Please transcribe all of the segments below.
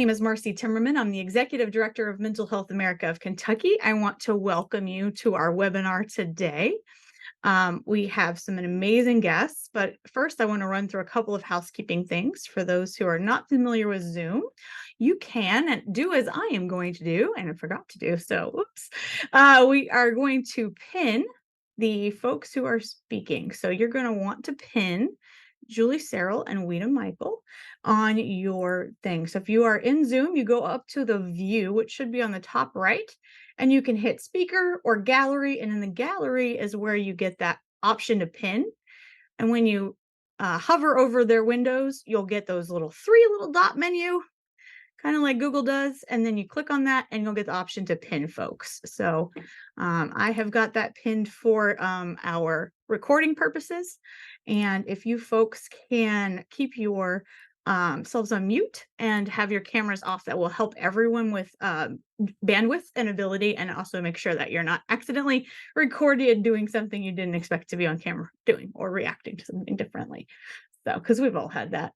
name is Marcy Timmerman. I'm the Executive Director of Mental Health America of Kentucky. I want to welcome you to our webinar today. We have some amazing guests, but first I want to run through a couple of housekeeping things. For those who are not familiar with Zoom, you can do as I am going to do, and I forgot to do, so oops. We are going to pin the folks who are speaking. So you're going to want to pin Julie, Cerel, and Ouita Michel on your thing. So if you are in Zoom, you go up to the view, which should be on the top right, and you can hit speaker or gallery. And in the gallery is where you get that option to pin. And when you hover over their windows, you'll get those three little dot menu, kind of like Google does. And then you click on that and you'll get the option to pin folks. So I have got that pinned for our recording purposes. And if you folks can keep your selves on mute and have your cameras off, that will help everyone with bandwidth and ability, and also make sure that you're not accidentally recorded doing something you didn't expect to be on camera doing, or reacting to something differently. So, because we've all had that.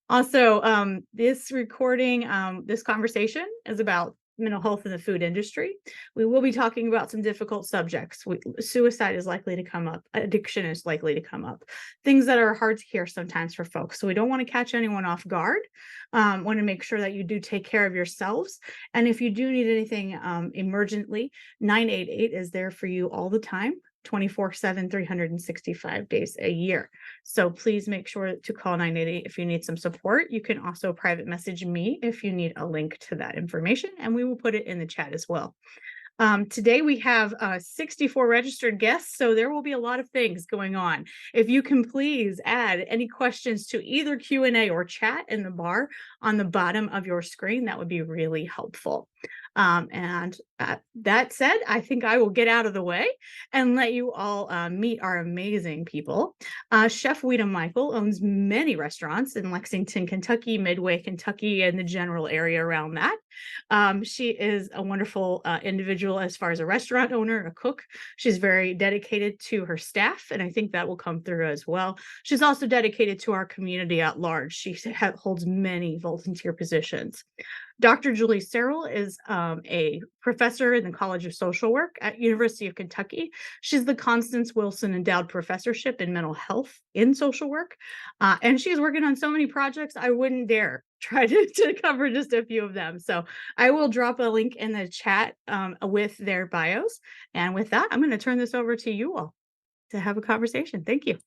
Also, this recording, this conversation is about mental health in the food industry. We will be talking about some difficult subjects. Suicide is likely to come up. Addiction is likely to come up. Things that are hard to hear sometimes for folks. So we don't want to catch anyone off guard. Want to make sure that you do take care of yourselves. And if you do need anything emergently, 988 is there for you all the time. 24/7, 365 days a year. So please make sure to call 988 if you need some support. You can also private message me if you need a link to that information, and we will put it in the chat as well. Today we have 64 registered guests, so there will be a lot of things going on. If you can please add any questions to either Q&A or chat in the bar on the bottom of your screen, that would be really helpful. And that said, I think I will get out of the way and let you all meet our amazing people. Chef Ouita Michel owns many restaurants in Lexington, Kentucky, Midway, Kentucky, and the general area around that. She is a wonderful individual as far as a restaurant owner, a cook. She's very dedicated to her staff, and I think that will come through as well. She's also dedicated to our community at large. She holds many volunteer positions. Dr. Julie Cerel is a professor in the College of Social Work at University of Kentucky. She's the Constance Wilson Endowed Professorship in Mental Health in Social Work. And she's working on so many projects, I wouldn't dare try to cover just a few of them. So I will drop a link in the chat with their bios. And with that, I'm going to turn this over to you all to have a conversation. Thank you.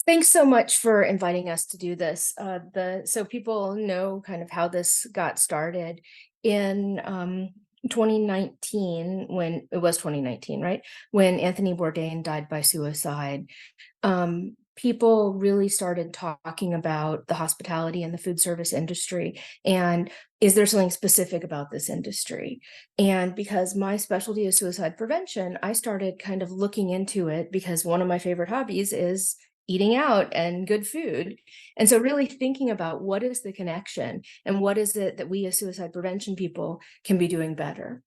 Thanks so much for inviting us to do this. So people know kind of how this got started in 2019, when it was 2019, right? When Anthony Bourdain died by suicide. People really started talking about the hospitality and the food service industry, and is there something specific about this industry? And because my specialty is suicide prevention, I started kind of looking into it, because one of my favorite hobbies is eating out and good food. And so really thinking about what is the connection and what is it that we as suicide prevention people can be doing better.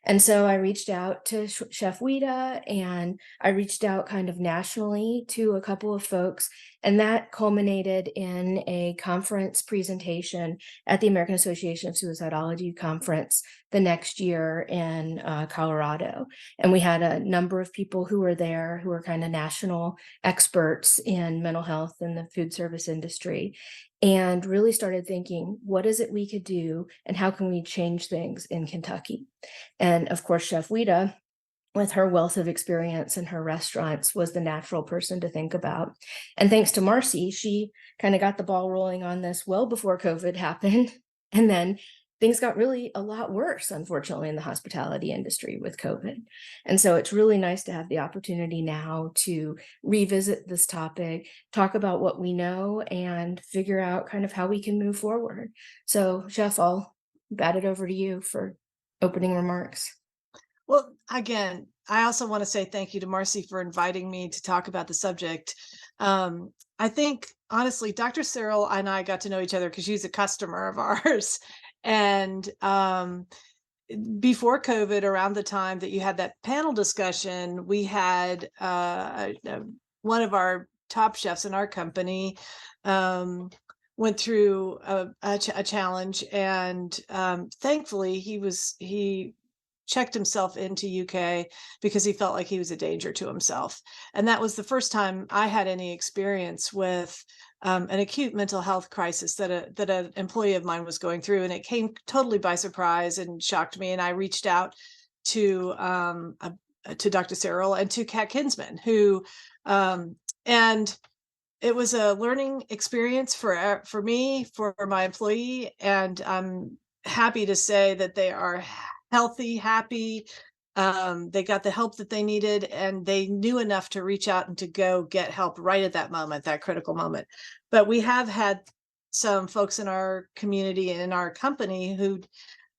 And so I reached out to Chef Ouita, and I reached out kind of nationally to a couple of folks, and that culminated in a conference presentation at the American Association of Suicidology conference the next year in Colorado. And we had a number of people who were there who were kind of national experts in mental health and the food service industry, and really started thinking, what is it we could do and how can we change things in Kentucky? And of course, Chef Ouita, with her wealth of experience in her restaurants, was the natural person to think about. And thanks to Marcy, she kind of got the ball rolling on this well before COVID happened. And then things got really a lot worse, unfortunately, in the hospitality industry with COVID. And so it's really nice to have the opportunity now to revisit this topic, talk about what we know, and figure out kind of how we can move forward. So, Chef, I'll bat it over to you for opening remarks. Well, again, I also want to say thank you to Marcy for inviting me to talk about the subject. I think, honestly, Dr. Cerel and I got to know each other because she's a customer of ours. And before COVID, around the time that you had that panel discussion, we had one of our top chefs in our company went through a challenge, and thankfully he checked himself into UK because he felt like he was a danger to himself. And that was the first time I had any experience with an acute mental health crisis that an employee of mine was going through, and it came totally by surprise and shocked me. And I reached out to Dr. Cerel and to Kat Kinsman, who and it was a learning experience for me, for my employee, and I'm happy to say that they are healthy, happy. They got the help that they needed, and they knew enough to reach out and to go get help right at that moment, that critical moment. But we have had some folks in our community and in our company who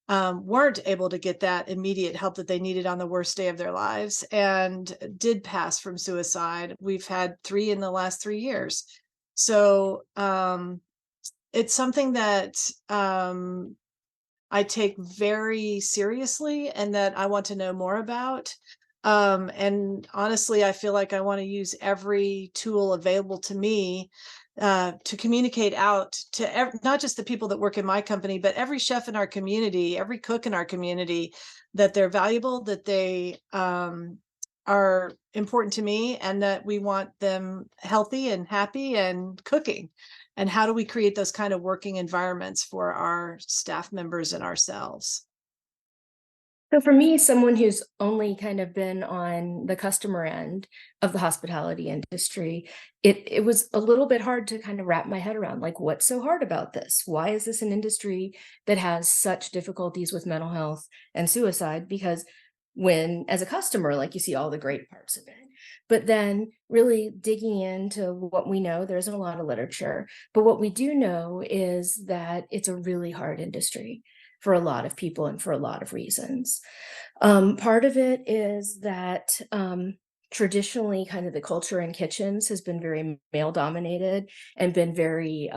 weren't able to get that immediate help that they needed on the worst day of their lives and did pass from suicide. We've had 3 in the last 3 years. So it's something that I take very seriously and that I want to know more about. And honestly, I feel like I want to use every tool available to me to communicate out to not just the people that work in my company, but every chef in our community, every cook in our community, that they're valuable, that they are important to me, and that we want them healthy and happy and cooking. And how do we create those kind of working environments for our staff members and ourselves? So for me, someone who's only kind of been on the customer end of the hospitality industry, it was a little bit hard to kind of wrap my head around, like, what's so hard about this? Why is this an industry that has such difficulties with mental health and suicide? Because when, as a customer, like, you see all the great parts of it, but then really digging into what we know, there isn't a lot of literature, but what we do know is that it's a really hard industry for a lot of people and for a lot of reasons. Part of it is that traditionally, kind of the culture in kitchens has been very male dominated and been very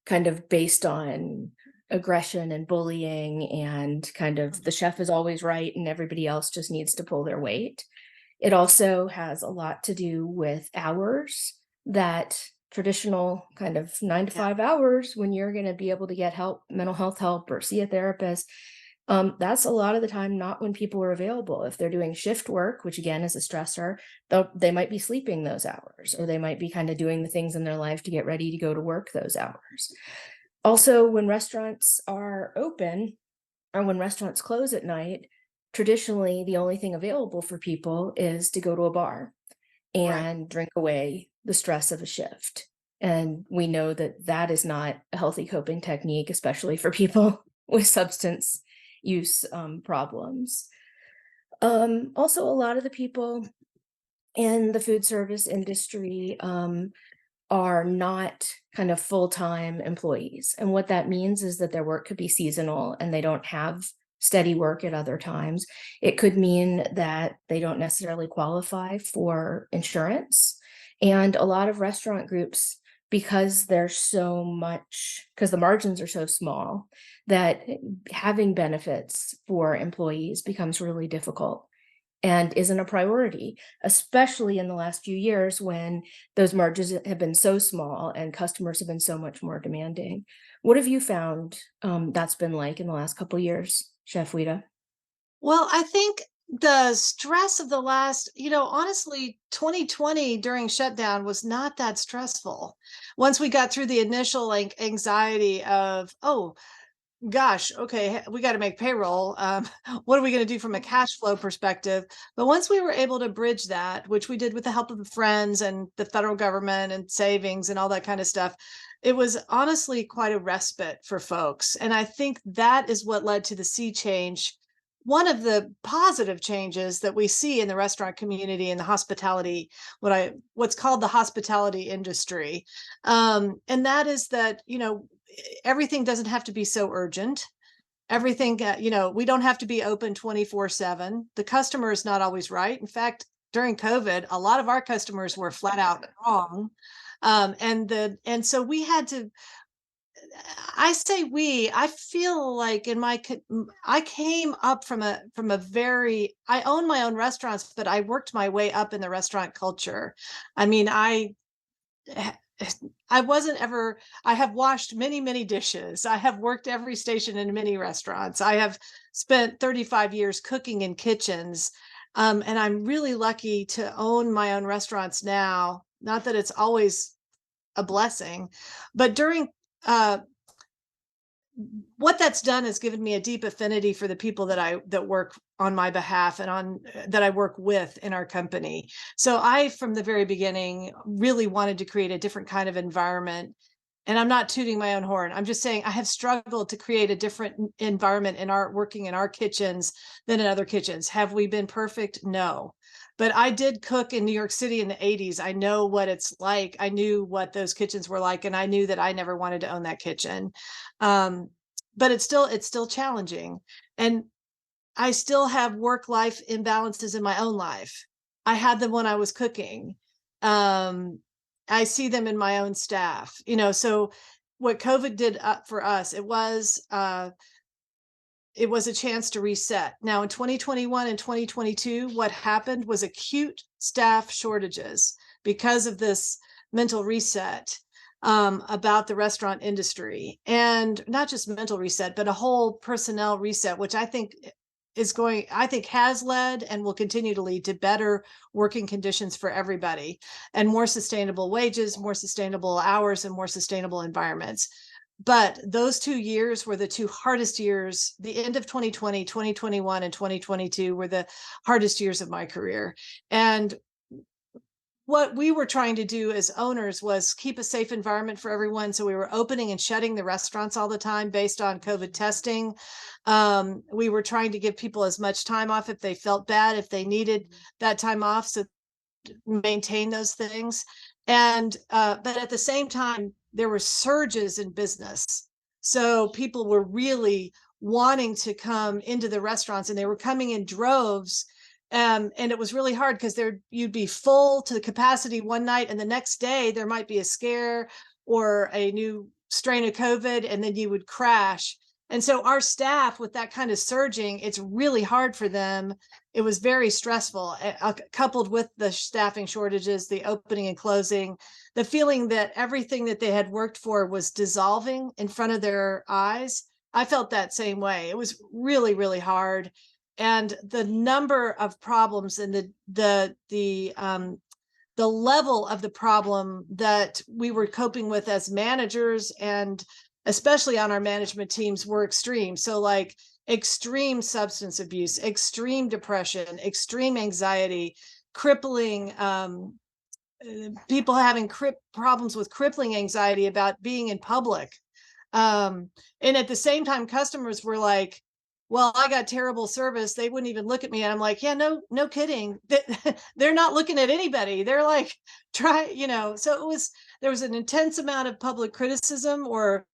kind of based on aggression and bullying, and kind of the chef is always right and everybody else just needs to pull their weight. It also has a lot to do with hours, that traditional kind of 9 to Yeah. 5 hours when you're going to be able to get help, mental health help, or see a therapist. That's a lot of the time not when people are available. If they're doing shift work, which again is a stressor, they might be sleeping those hours, or they might be kind of doing the things in their life to get ready to go to work those hours. Also, when restaurants are open or when restaurants close at night, traditionally the only thing available for people is to go to a bar Right. and drink away the stress of a shift. And we know that that is not a healthy coping technique, especially for people with substance use problems. Also, a lot of the people in the food service industry are not kind of full-time employees. And what that means is that their work could be seasonal and they don't have steady work at other times. It could mean that they don't necessarily qualify for insurance. And a lot of restaurant groups, because there's because the margins are so small, that having benefits for employees becomes really difficult and isn't a priority, especially in the last few years when those margins have been so small and customers have been so much more demanding. What have you found that's been like in the last couple of years, Chef Ouita? Well, I think the stress of the last, honestly, 2020 during shutdown was not that stressful. Once we got through the initial like anxiety of, oh gosh, okay, we got to make payroll. What are we going to do from a cash flow perspective? But once we were able to bridge that, which we did with the help of friends and the federal government and savings and all that kind of stuff, it was honestly quite a respite for folks. And I think that is what led to the sea change. One of the positive changes that we see in the restaurant community and the hospitality, what's called the hospitality industry, and that is that everything doesn't have to be so urgent. Everything, we don't have to be open 24/7. The customer is not always right. In fact, during COVID, a lot of our customers were flat out wrong. And so we had to, I say I feel like I came up from a very, I own my own restaurants, but I worked my way up in the restaurant culture. I mean, I I wasn't ever, I have washed many, many dishes. I have worked every station in many restaurants. I have spent 35 years cooking in kitchens. And I'm really lucky to own my own restaurants now. Not that it's always a blessing, but during uh, what that's done is given me a deep affinity for the people that work on my behalf and on that I work with in our company. So I, from the very beginning, really wanted to create a different kind of environment. And I'm not tooting my own horn. I'm just saying I have struggled to create a different environment in our working in our kitchens than in other kitchens. Have we been perfect? No. But I did cook in New York City in the 80s. I know what it's like. I knew what those kitchens were like, and I knew that I never wanted to own that kitchen. Um, but it's still challenging. And I still have work-life imbalances in my own life. I had them when I was cooking. Um, I see them in my own staff, so what COVID did for us, it was a chance to reset. Now in 2021 and 2022, what happened was acute staff shortages because of this mental reset about the restaurant industry, and not just mental reset, but a whole personnel reset, which I think has led and will continue to lead to better working conditions for everybody and more sustainable wages, more sustainable hours, and more sustainable environments. But those 2 years were the two hardest years. The end of 2020, 2021, and 2022 were the hardest years of my career. And what we were trying to do as owners was keep a safe environment for everyone. So we were opening and shutting the restaurants all the time based on COVID testing. We were trying to give people as much time off if they felt bad, if they needed that time off, so maintain those things. And but at the same time, there were surges in business. So people were really wanting to come into the restaurants, and they were coming in droves. And it was really hard because you'd be full to the capacity one night, and the next day there might be a scare or a new strain of COVID, and then you would crash. And so our staff, with that kind of surging, it's really hard for them. It was very stressful, coupled with the staffing shortages, the opening and closing, the feeling that everything that they had worked for was dissolving in front of their eyes. I felt that same way. It was really, really hard. And the number of problems and the level of the problem that we were coping with as managers, and especially on our management teams, were extreme. So like extreme substance abuse, extreme depression, extreme anxiety, crippling, people having problems with crippling anxiety about being in public. And at the same time, customers were like, well, I got terrible service. They wouldn't even look at me. And I'm like, yeah, no kidding. They're not looking at anybody. They're like, so there was an intense amount of public criticism or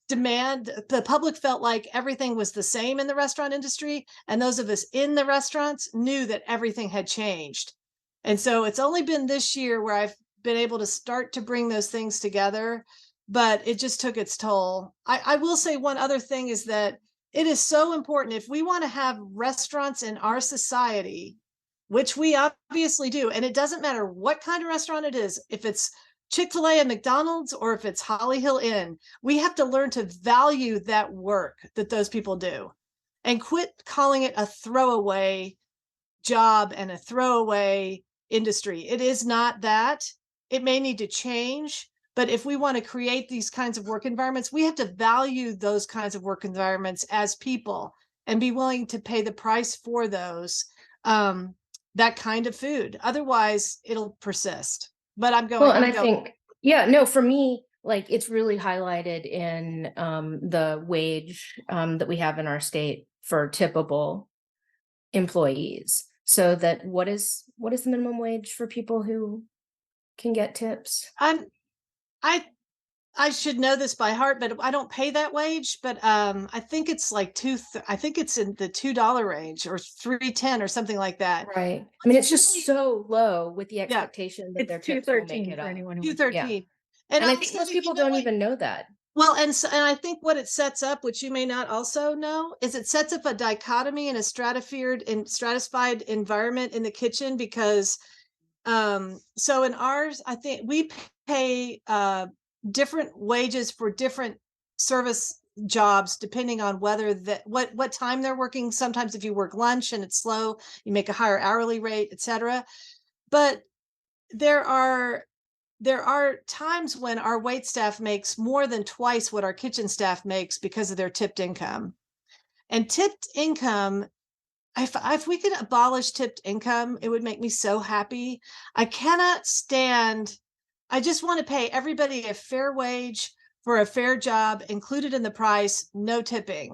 demand. The public felt like everything was the same in the restaurant industry. And those of us in the restaurants knew that everything had changed. And so it's only been this year where I've been able to start to bring those things together, but it just took its toll. I will say one other thing is that it is so important, if we want to have restaurants in our society, which we obviously do, and it doesn't matter what kind of restaurant it is, if it's Chick-fil-A and McDonald's or if it's Holly Hill Inn, we have to learn to value that work that those people do and quit calling it a throwaway job and a throwaway industry. It is not that. It may need to change, but if we want to create these kinds of work environments, we have to value those kinds of work environments as people and be willing to pay the price for those, that kind of food. Otherwise, it'll persist. But Well, and I think, yeah, no, for me, like it's really highlighted in the wage that we have in our state for tippable employees. So that what is the minimum wage for people who can get tips? I should know this by heart, but I don't pay that wage. But I think it's like I think it's in the $2 range or $3.10 or something like that. Right. I mean, it's just so low with the expectation that It's their tips will make $2.13 it for up. anyone who wants. Yeah. $2.13. And I also, think most people don't even know that. Well, and I think what it sets up, which you may not also know, is it sets up a dichotomy in a stratified environment in the kitchen, because So in ours, I think we pay different wages for different service jobs depending on whether what time they're working. Sometimes if you work lunch and it's slow, you make a higher hourly rate, etc. But there are times when our wait staff makes more than twice what our kitchen staff makes because of their tipped income. And tipped income, if we could abolish tipped income, it would make me so happy. I cannot stand, I just want to pay everybody a fair wage for a fair job included in the price, no tipping.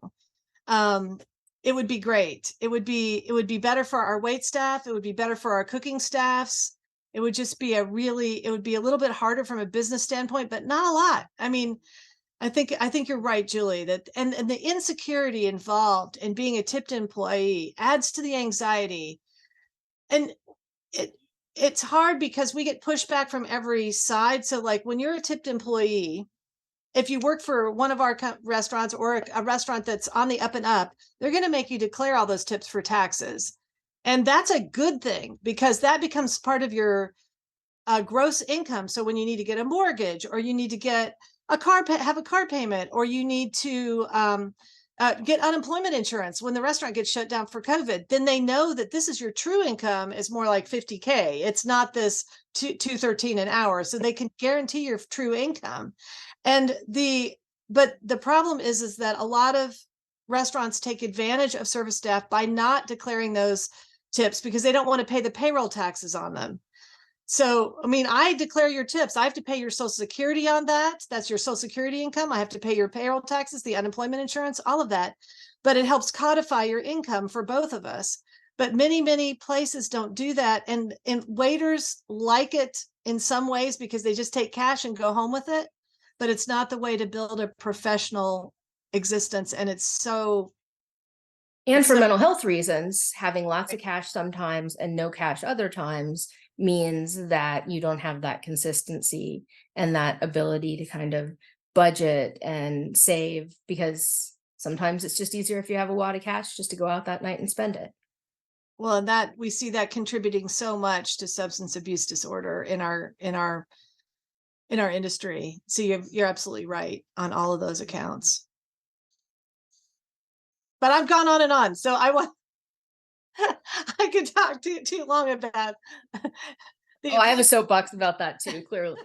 It would be great. It would be better for our wait staff. It would be better for our cooking staffs. It would just be it would be a little bit harder from a business standpoint, but not a lot. I mean, I think you're right, Julie, that and the insecurity involved in being a tipped employee adds to the anxiety. And it's hard because we get pushback from every side. So like when you're a tipped employee, if you work for one of our restaurants or a restaurant that's on the up and up, they're going to make you declare all those tips for taxes. And that's a good thing because that becomes part of your gross income. So when you need to get a mortgage or you need to get have a car payment, or you need to get unemployment insurance when the restaurant gets shut down for COVID, then they know that this is your true income is more like 50K. It's not this 213 an hour. So they can guarantee your true income. And but the problem is that a lot of restaurants take advantage of service staff by not declaring those tips because they don't want to pay the payroll taxes on them. So, I mean, I declare your tips. I have to pay your Social Security on that. That's your Social Security income. I have to pay your payroll taxes, the unemployment insurance, all of that. But it helps codify your income for both of us. But many, many places don't do that. And waiters like it in some ways because they just take cash and go home with it. But it's not the way to build a professional existence. And it's so. And for mental health reasons, having lots of cash sometimes and no cash other times means that you don't have that consistency and that ability to kind of budget and save, because sometimes it's just easier if you have a lot of cash just to go out that night and spend it. Well, and that we see that contributing so much to substance abuse disorder in our industry. So you're absolutely right on all of those accounts. But I've gone on and on, so I could talk too long about. I have a soapbox about that too, clearly.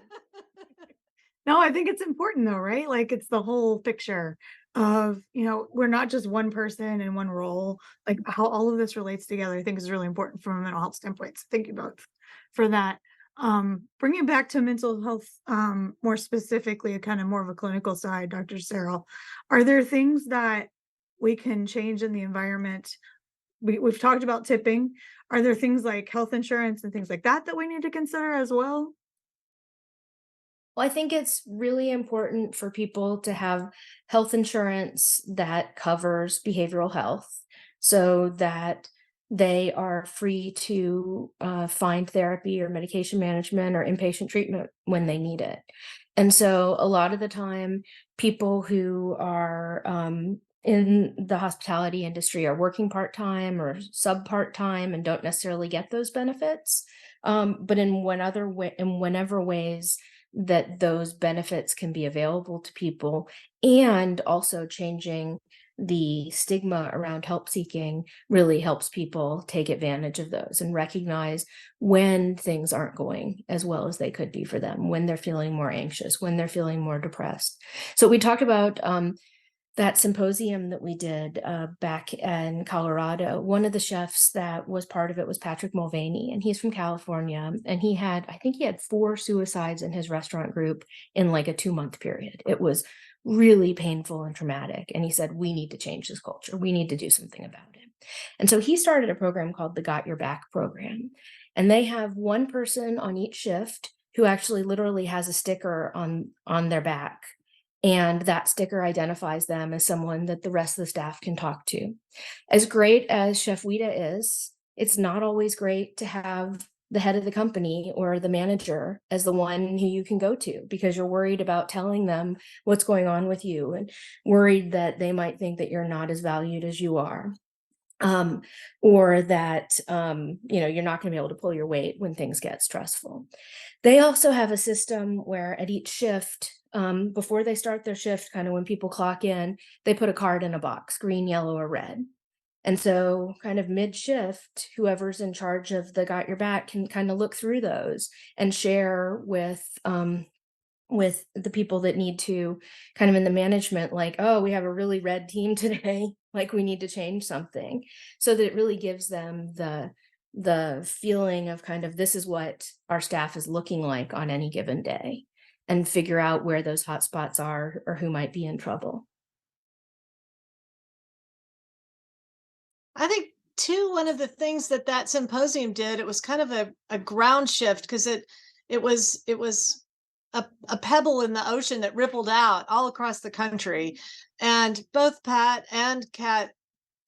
No, I think it's important though, right? Like it's the whole picture of, we're not just one person in one role, like how all of this relates together, I think is really important from a mental health standpoint. So thank you both for that. Bringing it back to mental health, more specifically, a kind of more of a clinical side, Dr. Cerel, are there things that we can change in the environment? We've talked about tipping. Are there things like health insurance and things like that we need to consider as well? Well, I think it's really important for people to have health insurance that covers behavioral health so that they are free to find therapy or medication management or inpatient treatment when they need it. And so a lot of the time, people who are in the hospitality industry are working part-time or sub-part-time and don't necessarily get those benefits. But in whenever ways that those benefits can be available to people, and also changing the stigma around help seeking really helps people take advantage of those and recognize when things aren't going as well as they could be for them, when they're feeling more anxious, when they're feeling more depressed. So we talked about that symposium that we did back in Colorado. One of the chefs that was part of it was Patrick Mulvaney, and he's from California. And I think he had 4 suicides in his restaurant group in like a 2-month period. It was really painful and traumatic. And he said, we need to change this culture. We need to do something about it. And so he started a program called the Got Your Back program. And they have one person on each shift who actually literally has a sticker on their back. And that sticker identifies them as someone that the rest of the staff can talk to. As great as Chef Ouita is, it's not always great to have the head of the company or the manager as the one who you can go to, because you're worried about telling them what's going on with you and worried that they might think that you're not as valued as you are. or that, you're not going to be able to pull your weight when things get stressful. They also have a system where at each shift, before they start their shift, kind of when people clock in, they put a card in a box, green, yellow, or red. And so kind of mid-shift, whoever's in charge of the Got Your Back can kind of look through those and share with the people that need to, kind of in the management, like, oh, we have a really red team today, like we need to change something, so that it really gives them the feeling of kind of, this is what our staff is looking like on any given day, and figure out where those hot spots are or who might be in trouble. I think too, one of the things that symposium did, it was kind of a ground shift, because it was a pebble in the ocean that rippled out all across the country. And both Pat and Kat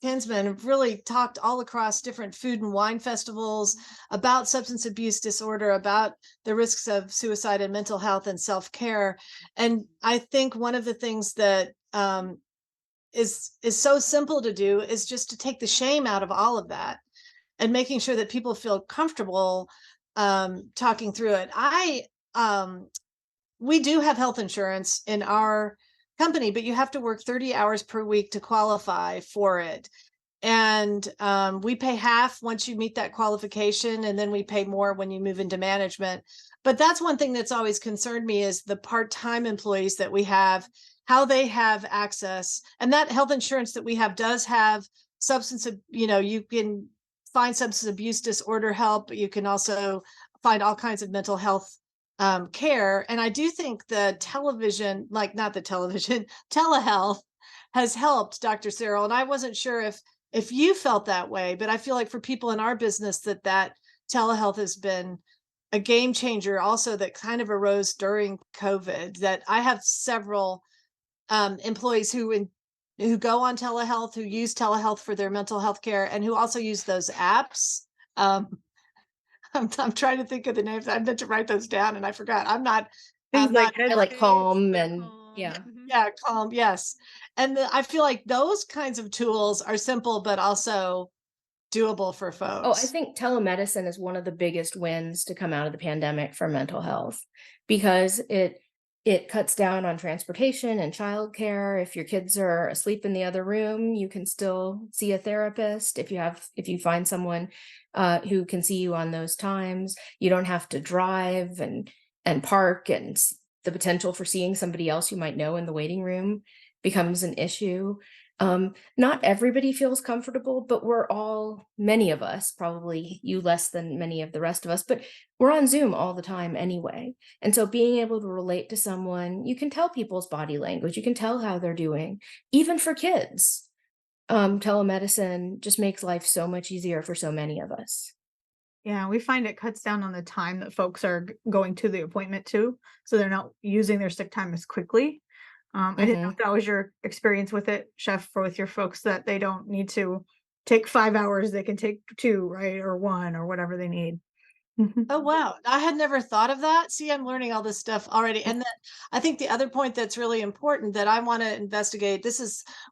Kinsman have really talked all across different food and wine festivals about substance abuse disorder, about the risks of suicide and mental health and self-care. And I think one of the things that is so simple to do is just to take the shame out of all of that, and making sure that people feel comfortable talking through it. We do have health insurance in our company, but you have to work 30 hours per week to qualify for it. And we pay half once you meet that qualification, and then we pay more when you move into management. But that's one thing that's always concerned me, is the part-time employees that we have, how they have access. And that health insurance that we have does have you can find substance abuse disorder help, but you can also find all kinds of mental health care. And I do think the television, like not the television, telehealth has helped, Dr. Cerel. And I wasn't sure if you felt that way, but I feel like for people in our business that telehealth has been a game changer also, that kind of arose during COVID. That I have several employees who go on telehealth, who use telehealth for their mental health care, and who also use those apps. I'm trying to think of the names. I meant to write those down and I forgot. Things I'm like not, Like Headspace, Calm and Calm. yeah. Mhm. yeah, Calm, yes. And I feel like those kinds of tools are simple, but also doable for Oh, I folks. think telemedicine is one of the biggest wins to come out of the pandemic for mental health, because it cuts down on transportation and childcare. If your kids are asleep in the other room, you can still see a therapist. If you find someone who can see you on those times, you don't have to drive and park, and the potential for seeing somebody else you might know in the waiting room becomes an issue. Not everybody feels comfortable, but many of us, probably you less than many of the rest of us, but we're on Zoom all the time anyway. And so being able to relate to someone, you can tell people's body language, you can tell how they're doing, even for kids. Telemedicine just makes life so much easier for so many of us. Yeah, we find it cuts down on the time that folks are going to the appointment too, so they're not using their sick time as quickly. I didn't know if that was your experience with it, Chef, for with your folks, that they don't need to take 5 hours, they can take 2, right? Or 1 or whatever they need. Mhm. Oh, wow. I had never thought of that. See, I'm learning all this stuff already. And then I think the other point that's really important that I want to investigate,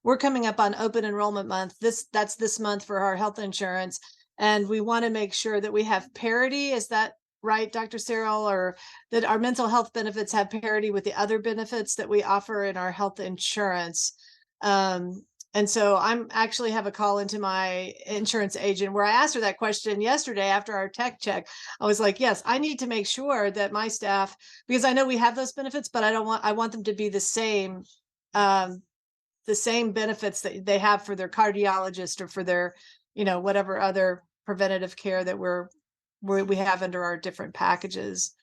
we're coming up on open enrollment month. That's this month for our health insurance. And we want to make sure that we have parity. Is that right, Dr. Cerel? Or that our mental health benefits have parity with the other benefits that we offer in our health insurance. And so I'm actually have a call into my insurance agent where I asked her that question yesterday after our tech check. I was like, yes, I need to make sure that my staff, because I know we have those benefits, but I want them to be um, the same benefits that they have for their cardiologist or for their, whatever other preventative care that we have under our different packages.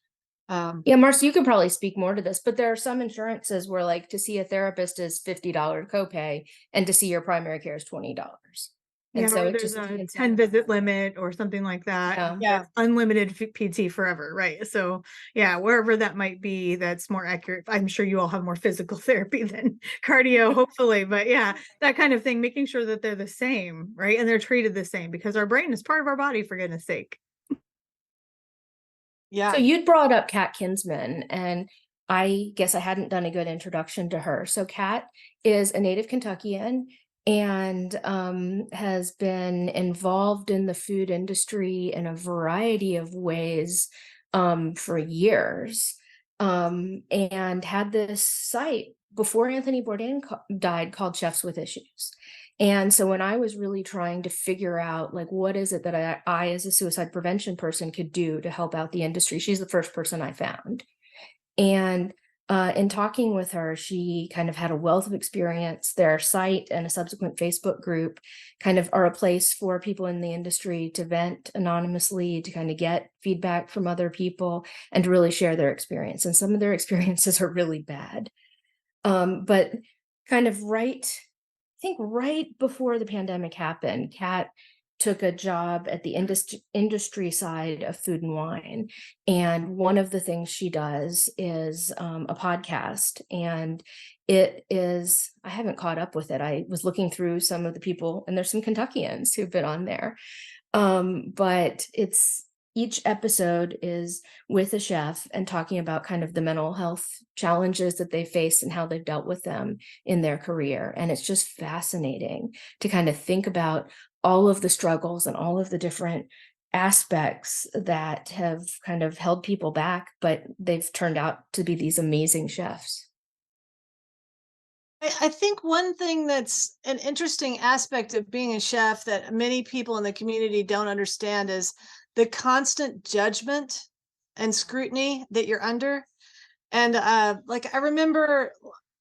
Yeah, Marcy, you could probably speak more to this, but there are some insurances where, like, to see a therapist is $50 copay, and to see your primary care is $20. And Yeah, so or it there's just a incentivizes 10 visit limit or something like that. Yeah. Yeah. That's unlimited PT forever, right? So, yeah, wherever that might be, that's more accurate. I'm sure you all have more physical therapy than cardio, hopefully, but yeah, that kind of thing, making sure that they're the same, right? And they're treated the same, because our brain is part of our body, for goodness sake. Yeah. So you'd brought up Kat Kinsman, and I guess I hadn't done a good introduction to her. So Kat is a native Kentuckian. and has been involved in the food industry in a variety of ways for years, and had this site before Anthony Bourdain died called Chefs with Issues. And so when I was really trying to figure out, like, what is it that I as a suicide prevention person could do to help out the industry, she's the first person I found. And in talking with her, she kind of had a wealth of experience. Their site and a subsequent Facebook group kind of are a place for people in the industry to vent anonymously, to kind of get feedback from other people, and to really share their experience. And some of their experiences are really bad. But kind of I think right before the pandemic happened, Kat took a job at the industry side of Food and Wine. And one of the things she does is a podcast. And it is, I haven't caught up with it. I was looking through some of the people, and there's some Kentuckians who've been on there. But each episode is with a chef and talking about kind of the mental health challenges that they face and how they've dealt with them in their career. And it's just fascinating to kind of think about all of the struggles and all of the different aspects that have kind of held people back, but they've turned out to be these amazing chefs. I think one thing that's an interesting aspect of being a chef that many people in the community don't understand is the constant judgment and scrutiny that you're under. And like I remember,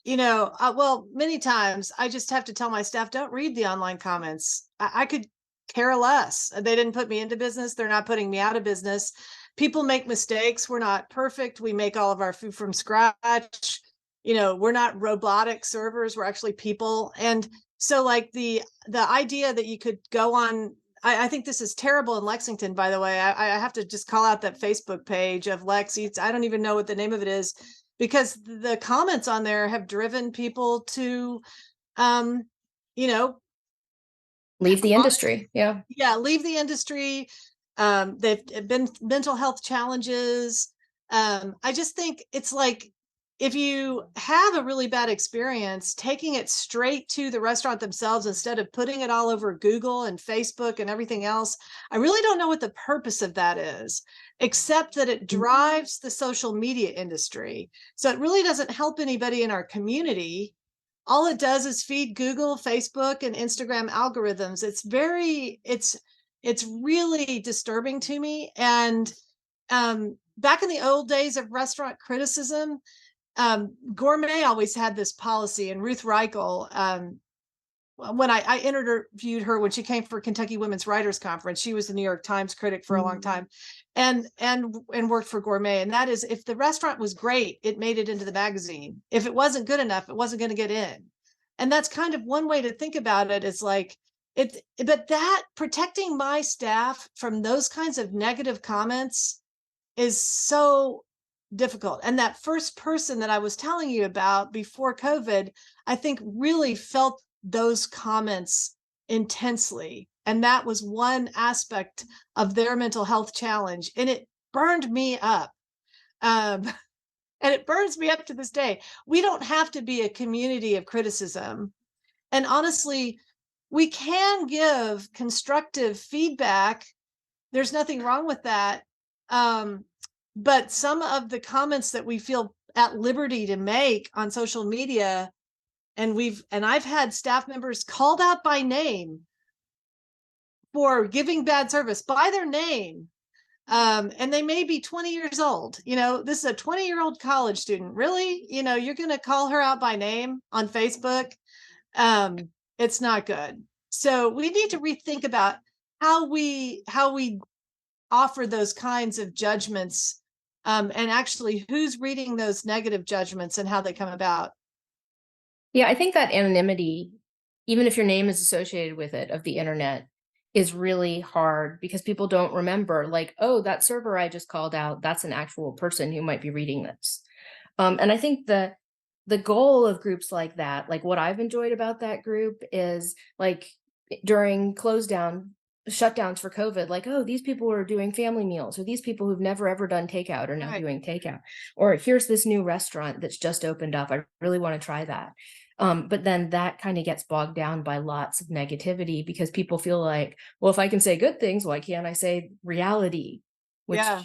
well, many times I just have to tell my staff, don't read the online comments. I could care less. They didn't put me into business. They're not putting me out of business. People make mistakes. We're not perfect. We make all of our food from scratch. We're not robotic servers. We're actually people. And so like the idea that you could go on, I think this is terrible in Lexington, by the way. I have to just call out that Facebook page of Lex Eats. I don't even know what the name of it is, because the comments on there have driven people to, Leave the industry. Yeah. leave the industry. They've been mental health challenges. I just think it's like, if you have a really bad experience, taking it straight to the restaurant themselves instead of putting it all over Google and Facebook and everything else, I really don't know what the purpose of that is, except that it drives the social media industry. So it really doesn't help anybody in our community. All it does is feed Google, Facebook, and Instagram algorithms. It's really disturbing to me. And back in the old days of restaurant criticism, Gourmet always had this policy, and Ruth Reichel, when I interviewed her when she came for Kentucky Women's Writers Conference, she was the New York Times critic for a long time, and worked for Gourmet. And that is, if the restaurant was great, it made it into the magazine. If it wasn't good enough, it wasn't going to get in. And that's kind of one way to think about it, is like but that protecting my staff from those kinds of negative comments is so difficult. And that first person that I was telling you about before COVID, I think really felt those comments intensely. And that was one aspect of their mental health challenge. And it burned me up. And it burns me up to this day. We don't have to be a community of criticism. And honestly, we can give constructive feedback. There's nothing wrong with that. But some of the comments that we feel at liberty to make on social media, and I've had staff members called out by name for giving bad service by their name. And they may be 20 years old. This is a 20-year-old college student. Really? You're going to call her out by name on Facebook? It's not good. So we need to rethink about how we offer those kinds of judgments, and actually who's reading those negative judgments and how they come about. Yeah, I think that anonymity, even if your name is associated with it, of the internet, is really hard, because people don't remember, like, oh, that server I just called out, that's an actual person who might be reading this. And I think the goal of groups like that, like what I've enjoyed about that group is, like, during shutdowns for COVID, like, oh, these people are doing family meals, or these people who've never ever done takeout are now doing takeout, or here's this new restaurant that's just opened up, I really want to try that. But then that kind of gets bogged down by lots of negativity because people feel like, well, if I can say good things, why can't I say reality? Which Yeah.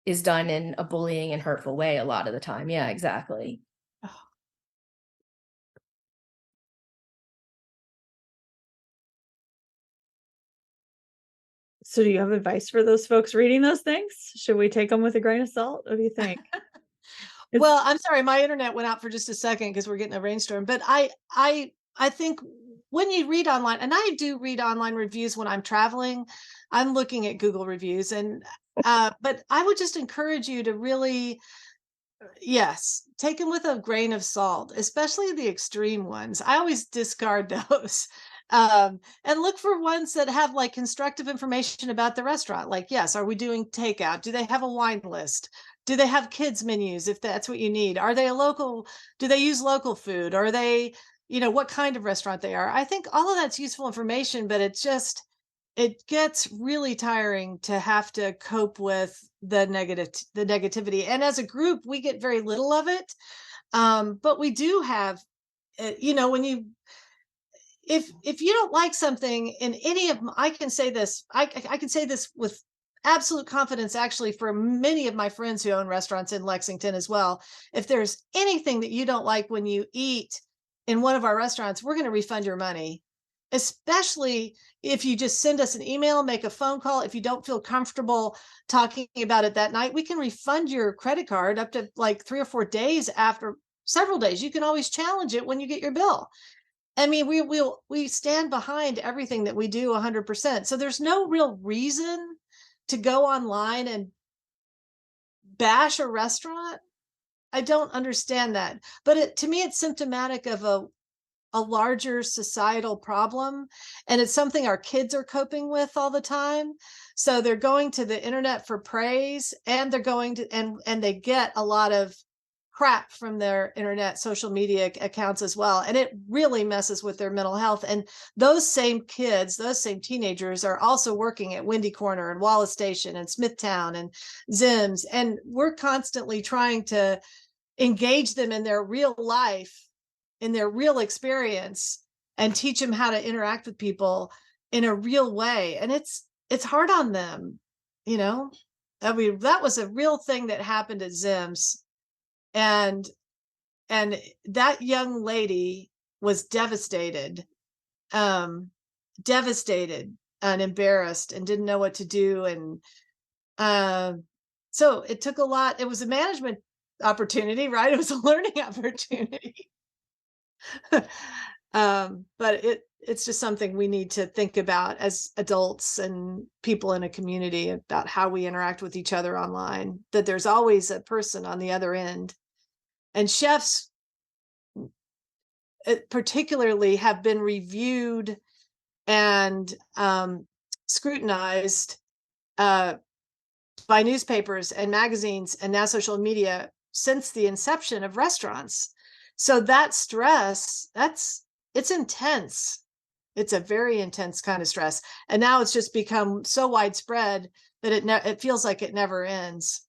is done in a bullying and hurtful way a lot of the time. Yeah, exactly. So do you have advice for those folks reading those things? Should we take them with a grain of salt? What do you think? Well, I'm sorry, my internet went out for just a second because we're getting a rainstorm. But I think when you read online, and I do read online reviews when I'm traveling, I'm looking at Google reviews, and but I would just encourage you to really, yes, take them with a grain of salt, especially the extreme ones. I always discard those. And look for ones that have like constructive information about the restaurant. Like, yes, are we doing takeout? Do they have a wine list? Do they have kids menus if that's what you need? Are they a local? Do they use local food? Are they, what kind of restaurant they are? I think all of that's useful information, but it gets really tiring to have to cope with the negativity. And as a group, we get very little of it. But we do have, when you if you don't like something in any of I can say this, I can say this with absolute confidence, actually, for many of my friends who own restaurants in Lexington as well. If there's anything that you don't like when you eat in one of our restaurants, we're going to refund your money, especially if you just send us an email, make a phone call. If you don't feel comfortable talking about it that night, we can refund your credit card up to like 3 or 4 days. After several days, you can always challenge it when you get your bill. I mean, we stand behind everything that we do 100%. So there's no real reason to go online and bash a restaurant. I don't understand that. But to me, it's symptomatic of a larger societal problem. And it's something our kids are coping with all the time. So they're going to the internet for praise, and they're going to, and they get a lot of crap from their internet social media accounts as well. And it really messes with their mental health. And those same kids, those same teenagers are also working at Windy Corner and Wallace Station and Smithtown and Zims. And we're constantly trying to engage them in their real life, in their real experience, and teach them how to interact with people in a real way. And it's hard on them, you know. I mean, that was a real thing that happened at Zims. And that young lady was devastated, um devastated and embarrassed, and didn't know what to do. And so it took a lot. It was a management opportunity, right? It was a learning opportunity. But it's just something we need to think about as adults and people in a community, about how we interact with each other online, that there's always a person on the other end. And chefs particularly have been reviewed and scrutinized uh, by newspapers and magazines and now social media since the inception of restaurants. So that stress, it's intense. It's a very intense kind of stress. And now it's just become so widespread that it feels like it never ends.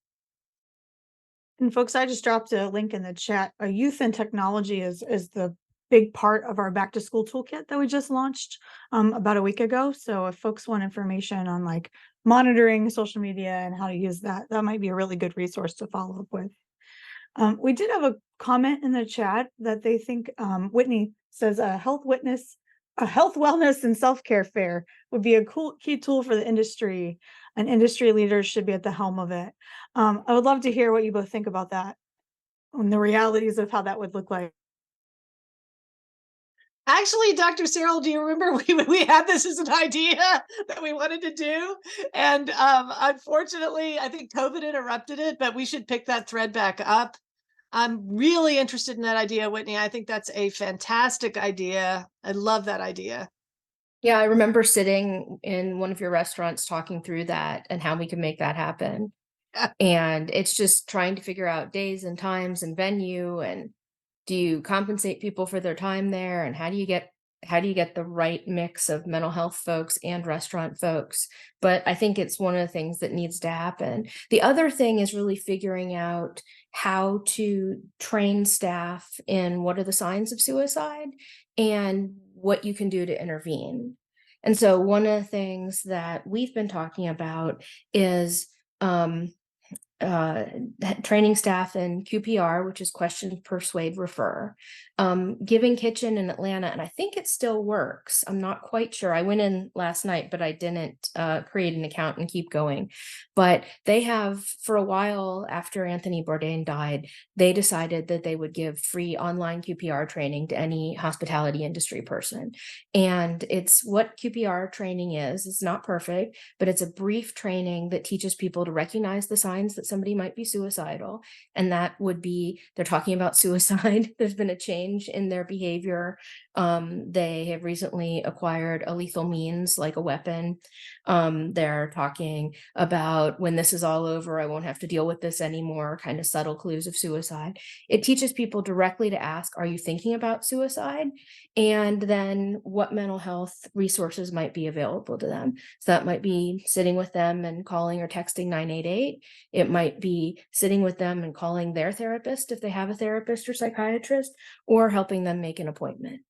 And folks, I just dropped a link in the chat. Youth and technology is the big part of our back to school toolkit that we just launched about a week ago. So if folks want information on like monitoring social media and how to use that, that might be a really good resource to follow up with. We did have a comment in the chat that they think Whitney says a health wellness and self-care fair would be a cool key tool for the industry, and industry leaders should be at the helm of it. I would love to hear what you both think about that and the realities of how that would look like. Actually, Dr. Cerel, do you remember we had this as an idea that we wanted to do? And unfortunately, I think COVID interrupted it, but we should pick that thread back up. I'm really interested in that idea, Whitney. I think that's a fantastic idea. I love that idea. Yeah, I remember sitting in one of your restaurants talking through that and how we can make that happen. And it's just trying to figure out days and times and venue, and do you compensate people for their time there, and how do you get how do you get the right mix of mental health folks and restaurant folks? But I think it's one of the things that needs to happen. The other thing is really figuring out how to train staff in what are the signs of suicide and what you can do to intervene. And so one of the things that we've been talking about is um, uh, training staff in QPR, which is question, persuade, refer. Giving Kitchen in Atlanta, and I think it still works. I'm not quite sure. I went in last night, but I didn't create an account and keep going. But they have, for a while after Anthony Bourdain died, they decided that they would give free online QPR training to any hospitality industry person. And it's what QPR training is. It's not perfect, but it's a brief training that teaches people to recognize the signs that somebody might be suicidal. And that would be, they're talking about suicide. There's been a change in their behavior. They have recently acquired a lethal means like a weapon. They're talking about when this is all over, I won't have to deal with this anymore, kind of subtle clues of suicide. It teaches people directly to ask, are you thinking about suicide? And then what mental health resources might be available to them. So that might be sitting with them and calling or texting 988. It might be sitting with them and calling their therapist if they have a therapist or psychiatrist, or helping them make an appointment.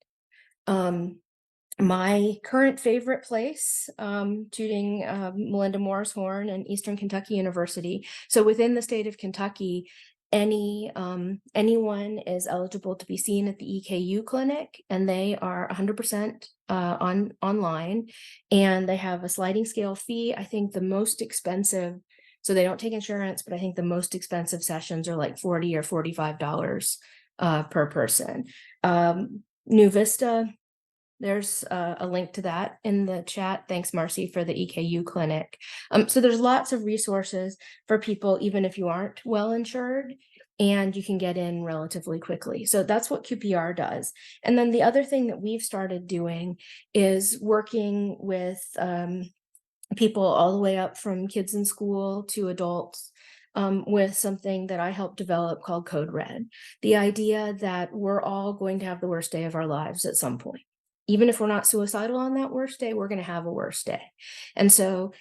My current favorite place, tutoring Melinda Morris Horn and Eastern Kentucky University. So within the state of Kentucky, anyone is eligible to be seen at the EKU clinic, and they are 100% online, and they have a sliding scale fee. I think the most expensive, so they don't take insurance, but I think the most expensive sessions are like $40 or $45 per person. New Vista, there's a link to that in the chat. Thanks, Marcy, for the EKU clinic. So there's lots of resources for people, even if you aren't well insured, and you can get in relatively quickly. So that's what QPR does. And then the other thing that we've started doing is working with people all the way up from kids in school to adults, with something that I helped develop called Code Red. The idea that we're all going to have the worst day of our lives at some point. Even if we're not suicidal on that worst day, we're going to have a worse day. And so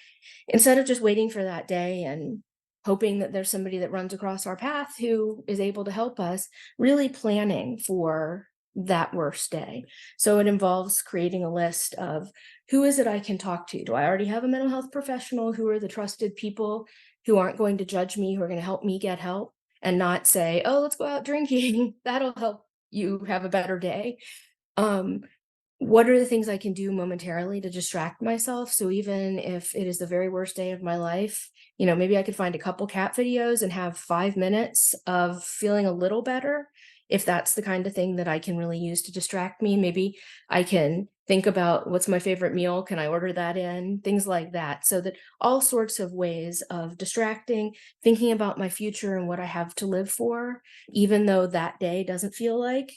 instead of just waiting for that day and hoping that there's somebody that runs across our path who is able to help us, really planning for that worst day. So it involves creating a list of who is it I can talk to? Do I already have a mental health professional? Who are the trusted people who aren't going to judge me, who are going to help me get help, and not say, oh, let's go out drinking. That'll help you have a better day. What are the things I can do momentarily to distract myself? So even if it is the very worst day of my life, maybe I could find a couple cat videos and have 5 minutes of feeling a little better. If that's the kind of thing that I can really use to distract me, maybe I can think about what's my favorite meal. Can I order that in? Things like that. So that all sorts of ways of distracting, thinking about my future and what I have to live for, even though that day doesn't feel like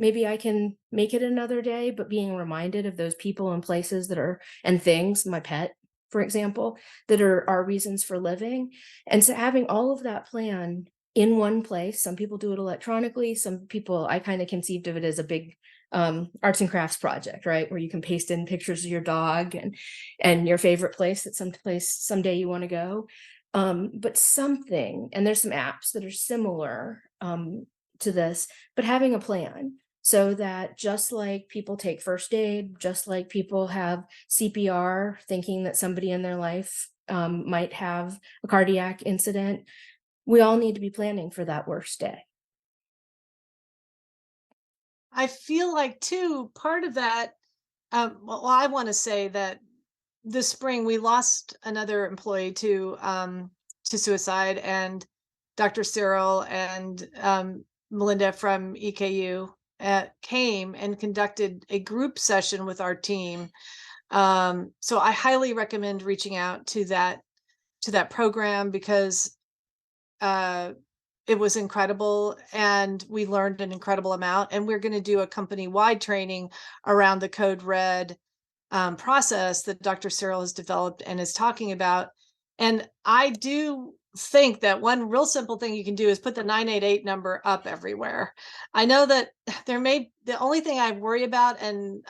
maybe I can make it another day, but being reminded of those people and places that are, and things, my pet, for example, that are reasons for living. And so having all of that plan in one place, some people do it electronically, some people, I kind of conceived of it as a big arts and crafts project, right? Where you can paste in pictures of your dog and your favorite place that someday you want to go. But something, and there's some apps that are similar to this, but having a plan. So that just like people take first aid, just like people have CPR, thinking that somebody in their life might have a cardiac incident, we all need to be planning for that worst day. I feel like too, part of that, well, I want to say that this spring we lost another employee to suicide, and Dr. Cerel and Melinda from EKU came and conducted a group session with our team. So I highly recommend reaching out to that program, because it was incredible, and we learned an incredible amount. And we're going to do a company-wide training around the Code Red process that Dr. Cerel has developed and is talking about. And I do think that one real simple thing you can do is put the 988 number up everywhere. I know that the only thing I worry about, and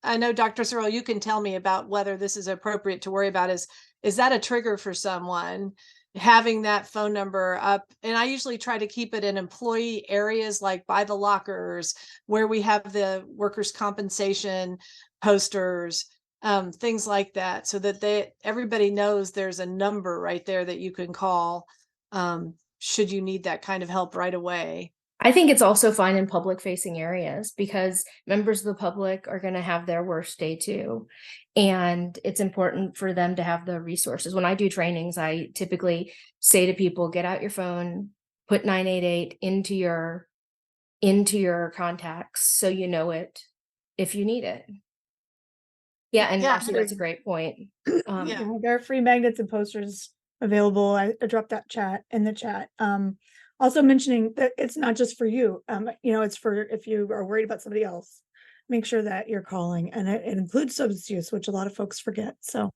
I know Dr. Cerel, you can tell me about whether this is appropriate to worry about, is that a trigger for someone having that phone number up? And I usually try to keep it in employee areas, like by the lockers where we have the workers' compensation posters, things like that, so that everybody knows there's a number right there that you can call, should you need that kind of help right away. I think it's also fine in public facing areas because members of the public are going to have their worst day too. And it's important for them to have the resources. When I do trainings, I typically say to people, get out your phone, put 988 into your contacts so you know it if you need it. Yeah, and Yeah, Marcy, that's a great point. Yeah. There are free magnets and posters available. I dropped that in the chat. Also mentioning that it's not just for you. It's for if you are worried about somebody else, make sure that you're calling, and it includes substance use, which a lot of folks forget. So,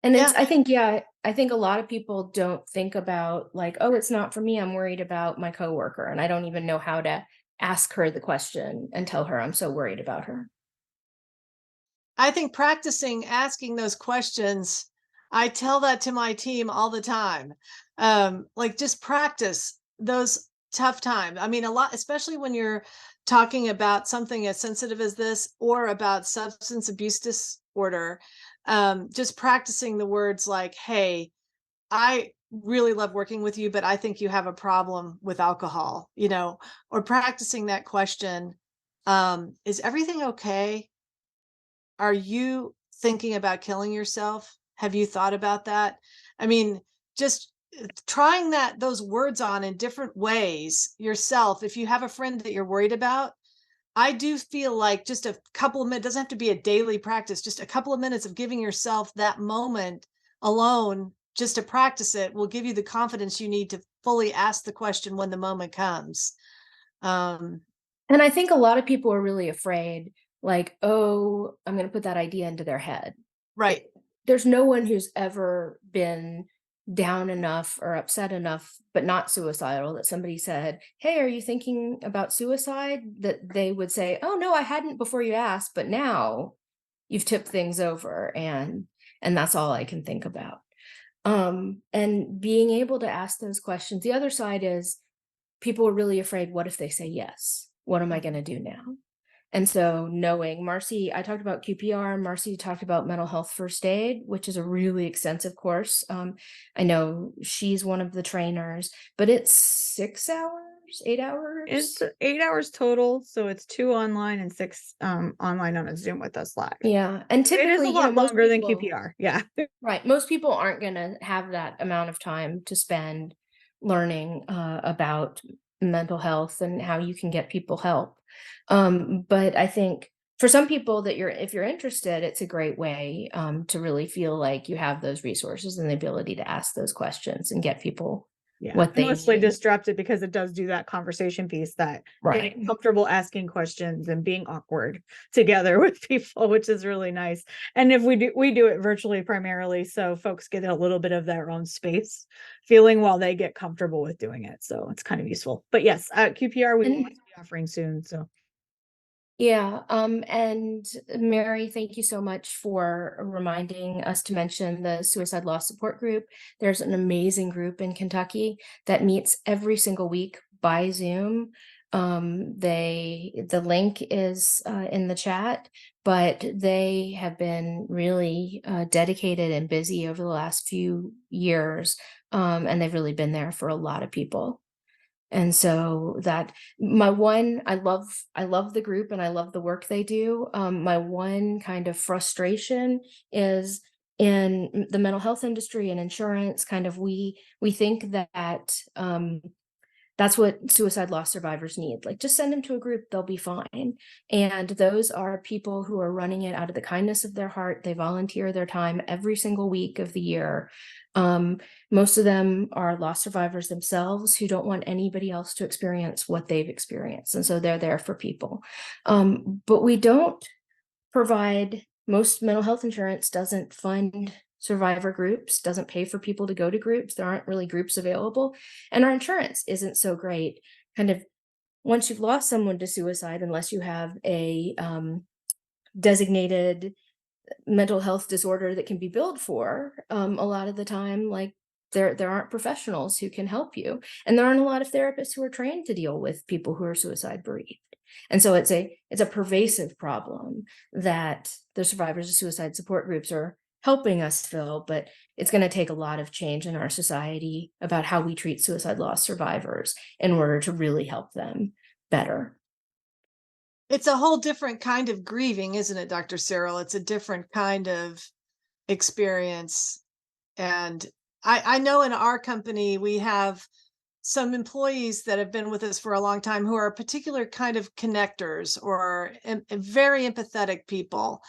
and Yeah. I think a lot of people don't think about like, oh, it's not for me. I'm worried about my coworker, and I don't even know how to ask her the question and tell her I'm so worried about her. I think practicing asking those questions, I tell that to my team all the time. Like, just practice those tough times. I mean, a lot, especially when you're talking about something as sensitive as this or about substance abuse disorder. Just practicing the words like, hey, I really love working with you, but I think you have a problem with alcohol, or practicing that question. Is everything okay? Are you thinking about killing yourself? Have you thought about that? I mean, just trying those words on in different ways yourself. If you have a friend that you're worried about, I do feel like just a couple of minutes, doesn't have to be a daily practice, just a couple of minutes of giving yourself that moment alone just to practice it will give you the confidence you need to fully ask the question when the moment comes. And I think a lot of people are really afraid, like, oh, I'm going to put that idea into their head. Right. There's no one who's ever been down enough or upset enough, but not suicidal, that somebody said, hey, are you thinking about suicide? That they would say, oh, no, I hadn't before you asked, but now you've tipped things over. And that's all I can think about. And being able to ask those questions. The other side is people are really afraid, what if they say yes? What am I going to do now? And so knowing, Marcy, I talked about QPR, Marcy talked about mental health first aid, which is a really extensive course. I know she's one of the trainers, but it's 6 hours, 8 hours? it's 8 hours total. So it's 2 online and 6 online on a Zoom with us live. Yeah. And typically, it is a lot longer than QPR. Yeah. Right. Most people aren't going to have that amount of time to spend learning about mental health and how you can get people help. But I think for some people that if you're interested, it's a great way to really feel like you have those resources and the ability to ask those questions and get people what they mostly need. disrupted because it does do that conversation piece, that getting comfortable asking questions and being awkward together with people, which is really nice. And if we do it virtually primarily, so folks get a little bit of their own space feeling while they get comfortable with doing it. So it's kind of useful. But yes, QPR we will be offering soon. So yeah. And Mary, thank you so much for reminding us to mention the Suicide Loss Support Group. There's an amazing group in Kentucky that meets every single week by Zoom. The link is in the chat, but they have been really dedicated and busy over the last few years. And they've really been there for a lot of people. And so that I love the group and I love the work they do. My one kind of frustration is in the mental health industry and insurance, kind of we think that that's what suicide loss survivors need. Like, just send them to a group, they'll be fine. And those are people who are running it out of the kindness of their heart. They volunteer their time every single week of the year. Most of them are loss survivors themselves who don't want anybody else to experience what they've experienced. And so they're there for people. But we don't provide, most mental health insurance doesn't fund survivor groups, doesn't pay for people to go to groups. There aren't really groups available. And our insurance isn't so great. Kind of once you've lost someone to suicide, unless you have a designated mental health disorder that can be billed for, a lot of the time, like there aren't professionals who can help you, and there aren't a lot of therapists who are trained to deal with people who are suicide bereaved. And so it's a pervasive problem that the survivors of suicide support groups are helping us fill, but it's going to take a lot of change in our society about how we treat suicide loss survivors in order to really help them better. It's a whole different kind of grieving, isn't it, Dr. Cerel? It's a different kind of experience. And I know in our company, we have some employees that have been with us for a long time who are a particular kind of connectors or very empathetic people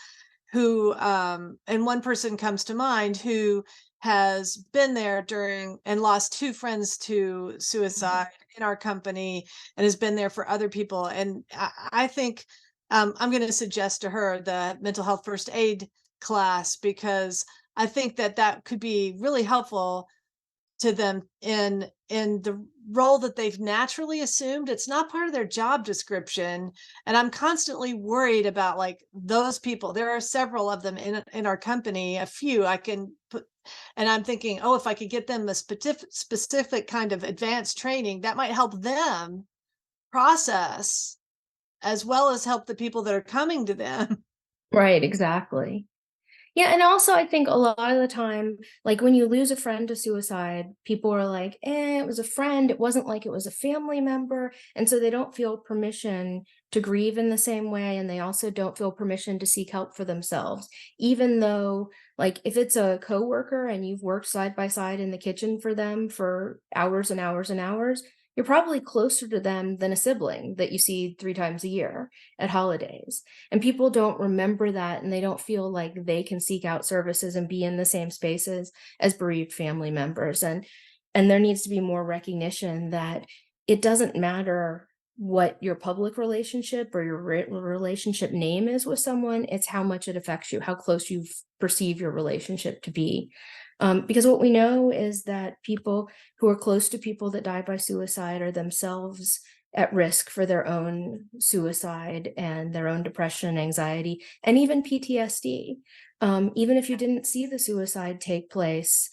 who, and one person comes to mind who has been there during and lost two friends to suicide in our company and has been there for other people. And I think I'm going to suggest to her the mental health first aid class, because I think that that could be really helpful to them in the role that they've naturally assumed. It's not part of their job description, and I'm constantly worried about like those people. There are several of them in our company, a few I can put, and I'm thinking, oh, if I could get them a specific kind of advanced training, that might help them process as well as help the people that are coming to them. Right, exactly. Yeah, and also I think a lot of the time, like when you lose a friend to suicide, people are like, it was a friend. It wasn't like it was a family member. And so they don't feel permission to grieve in the same way. And they also don't feel permission to seek help for themselves, even though, like, if it's a coworker and you've worked side by side in the kitchen for them for hours and hours and hours, you're probably closer to them than a sibling that you see 3 times a year at holidays. And people don't remember that, and they don't feel like they can seek out services and be in the same spaces as bereaved family members. And there needs to be more recognition that it doesn't matter what your public relationship or your relationship name is with someone. It's how much it affects you, how close you perceive your relationship to be. Because what we know is that people who are close to people that die by suicide are themselves at risk for their own suicide and their own depression and anxiety, and even PTSD. Even if you didn't see the suicide take place,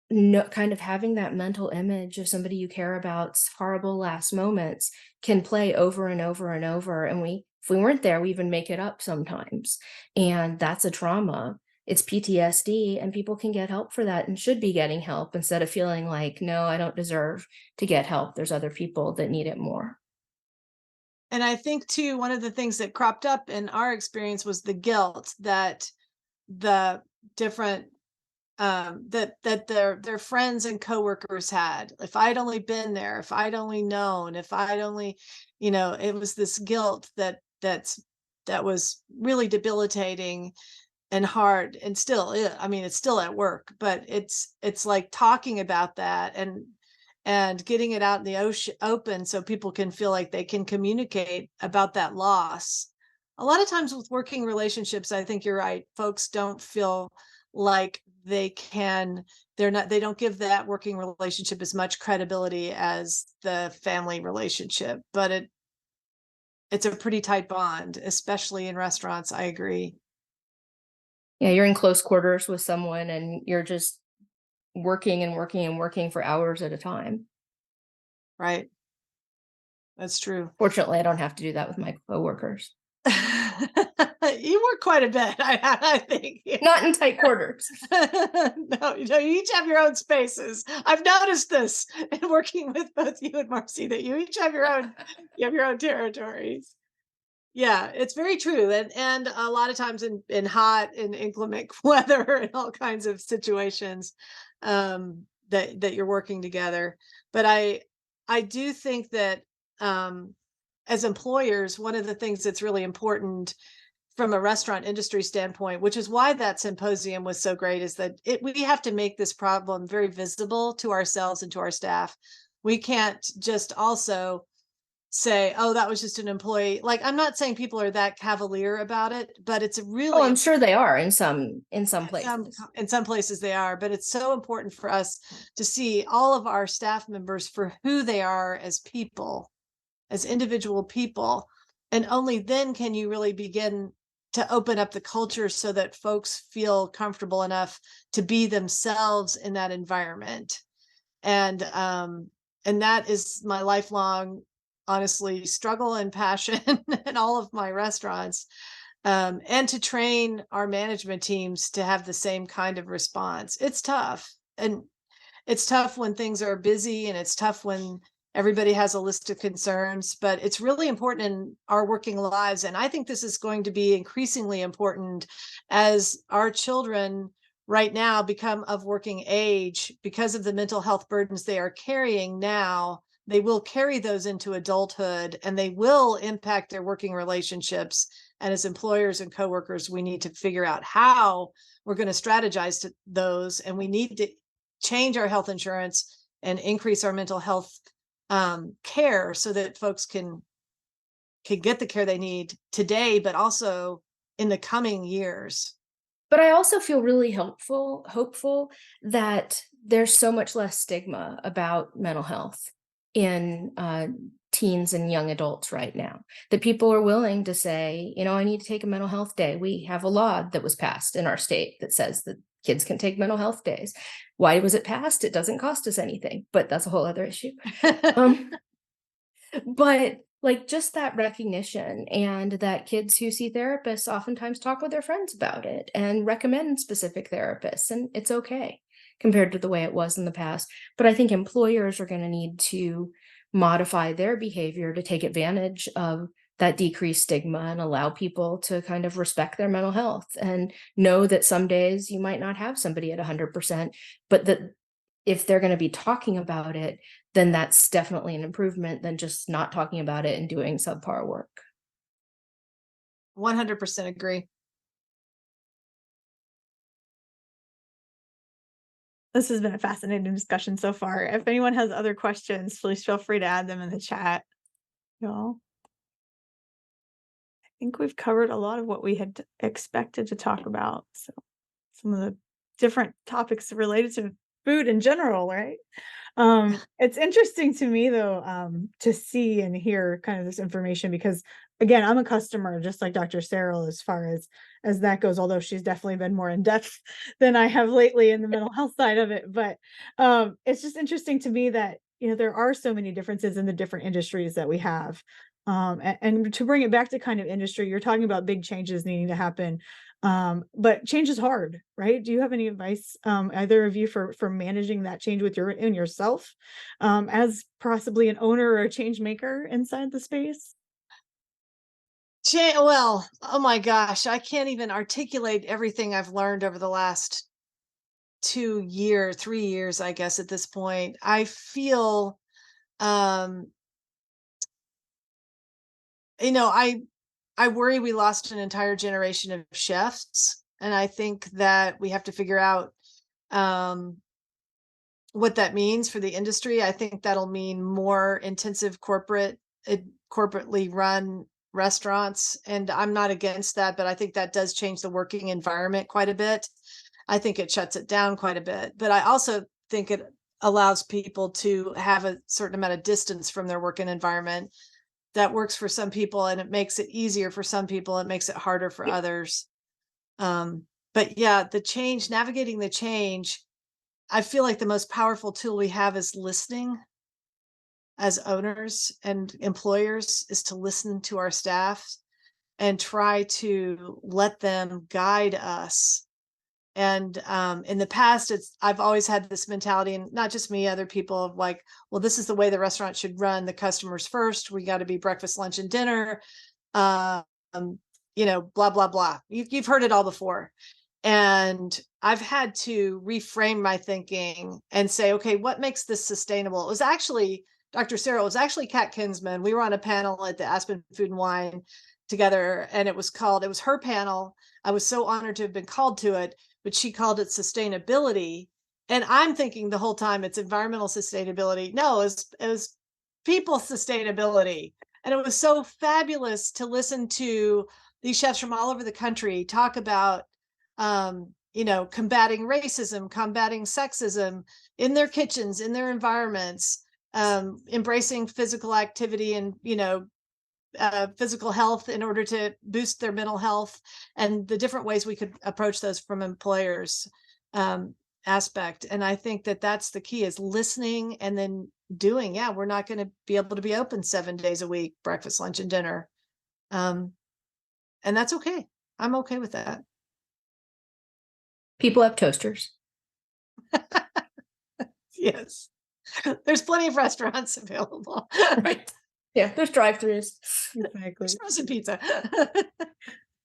kind of having that mental image of somebody you care about's horrible last moments can play over and over and over. And if we weren't there, we even make it up sometimes. And that's a trauma. It's PTSD, and people can get help for that and should be getting help instead of feeling like, no, I don't deserve to get help. There's other people that need it more. And I think too, one of the things that cropped up in our experience was the guilt that the different that their friends and coworkers had. If I'd only been there, if I'd only known, if I'd only, it was this guilt that was really debilitating and hard, and still, I mean, it's still at work, but it's like talking about that and getting it out in the open so people can feel like they can communicate about that loss. A lot of times with working relationships, I think you're right. Folks don't feel like they don't give that working relationship as much credibility as the family relationship, but it's a pretty tight bond, especially in restaurants. I agree. Yeah, you're in close quarters with someone and you're just working and working and working for hours at a time. Right. That's true. Fortunately, I don't have to do that with my coworkers. You work quite a bit, I think. Not in tight quarters. No, you each have your own spaces. I've noticed this in working with both you and Marcy, that you each have you have your own territories. Yeah, it's very true. And a lot of times in hot and inclement weather and all kinds of situations, that you're working together. But I do think that, as employers, one of the things that's really important from a restaurant industry standpoint, which is why that symposium was so great, is that we have to make this problem very visible to ourselves and to our staff. We can't just also say, oh, that was just an employee. Like, I'm not saying people are that cavalier about it, but it's Oh, really I'm sure they are in some some places. in some places they are, but it's so important for us to see all of our staff members for who they are as people, as individual people. And only then can you really begin to open up the culture so that folks feel comfortable enough to be themselves in that environment. And that is my lifelong, honestly, struggle and passion in all of my restaurants. And to train our management teams to have the same kind of response. It's tough. And it's tough when things are busy, and it's tough when everybody has a list of concerns, but it's really important in our working lives. And I think this is going to be increasingly important as our children right now become of working age because of the mental health burdens they are carrying now. They will carry those into adulthood, and they will impact their working relationships. And as employers and coworkers, we need to figure out how we're going to strategize to those, and we need to change our health insurance and increase our mental health care so that folks can get the care they need today, but also in the coming years. But I also feel really hopeful that there's so much less stigma about mental health in teens and young adults right now. That people are willing to say, you know, I need to take a mental health day. We have a law that was passed in our state that says that kids can take mental health days. Why was it passed? It doesn't cost us anything, but that's a whole other issue. But like just that recognition, and that kids who see therapists oftentimes talk with their friends about it and recommend specific therapists, and it's okay compared to the way it was in the past. But I think employers are going to need to modify their behavior to take advantage of that decreased stigma and allow people to kind of respect their mental health and know that some days you might not have somebody at 100%, but that if they're going to be talking about it, then that's definitely an improvement than just not talking about it and doing subpar work. 100% agree. This has been a fascinating discussion so far. If anyone has other questions, please feel free to add them in the chat. Y'all. I think we've covered a lot of what we had expected to talk about. So some of the different topics related to food in general, right? It's interesting to me though, to see and hear kind of this information, because again, I'm a customer just like Dr. Cerel as far as that goes, although she's definitely been more in depth than I have lately in the mental health side of it. But it's just interesting to me that, you know, there are so many differences in the different industries that we have. And to bring it back to kind of industry, you're talking about big changes needing to happen. But change is hard, right? Do you have any advice, either of you, for managing that change with yourself, as possibly an owner or a change maker inside the space? Well, oh my gosh, I can't even articulate everything I've learned over the last 3 years, I guess, at this point. I feel, um, you know, I worry we lost an entire generation of chefs, and I think that we have to figure out um, what that means for the industry. I think that'll mean more intensive corporately run restaurants, and I'm not against that, but I think that does change the working environment quite a bit. I think it shuts it down quite a bit, but I also think it allows people to have a certain amount of distance from their working environment. That works for some people, and it makes it easier for some people. It makes it harder for others. But yeah, navigating the change, I feel like the most powerful tool we have is listening. As owners and employers, is to listen to our staff and try to let them guide us. And in the past, I've always had this mentality, and not just me, other people, of like, well, this is the way the restaurant should run. The customers first. We got to be breakfast, lunch, and dinner. Um, blah blah blah. You've heard it all before. And I've had to reframe my thinking and say, okay, what makes this sustainable? It was actually Dr. Cerel. It was actually Kat Kinsman. We were on a panel at the Aspen Food and Wine together, and it was her panel. I was so honored to have been called to it, but she called it sustainability. And I'm thinking the whole time it's environmental sustainability. No, it was people sustainability. And it was so fabulous to listen to these chefs from all over the country talk about, combating racism, combating sexism in their kitchens, in their environments, embracing physical activity and, physical health in order to boost their mental health, and the different ways we could approach those from employers aspect. And I think that that's the key, is listening and then doing. Yeah, we're not going to be able to be open 7 days a week, breakfast, lunch, and dinner. And that's okay. I'm okay with that. People have toasters. Yes. There's plenty of restaurants available. Right. Yeah, there's drive-throughs. Exactly. There's frozen pizza.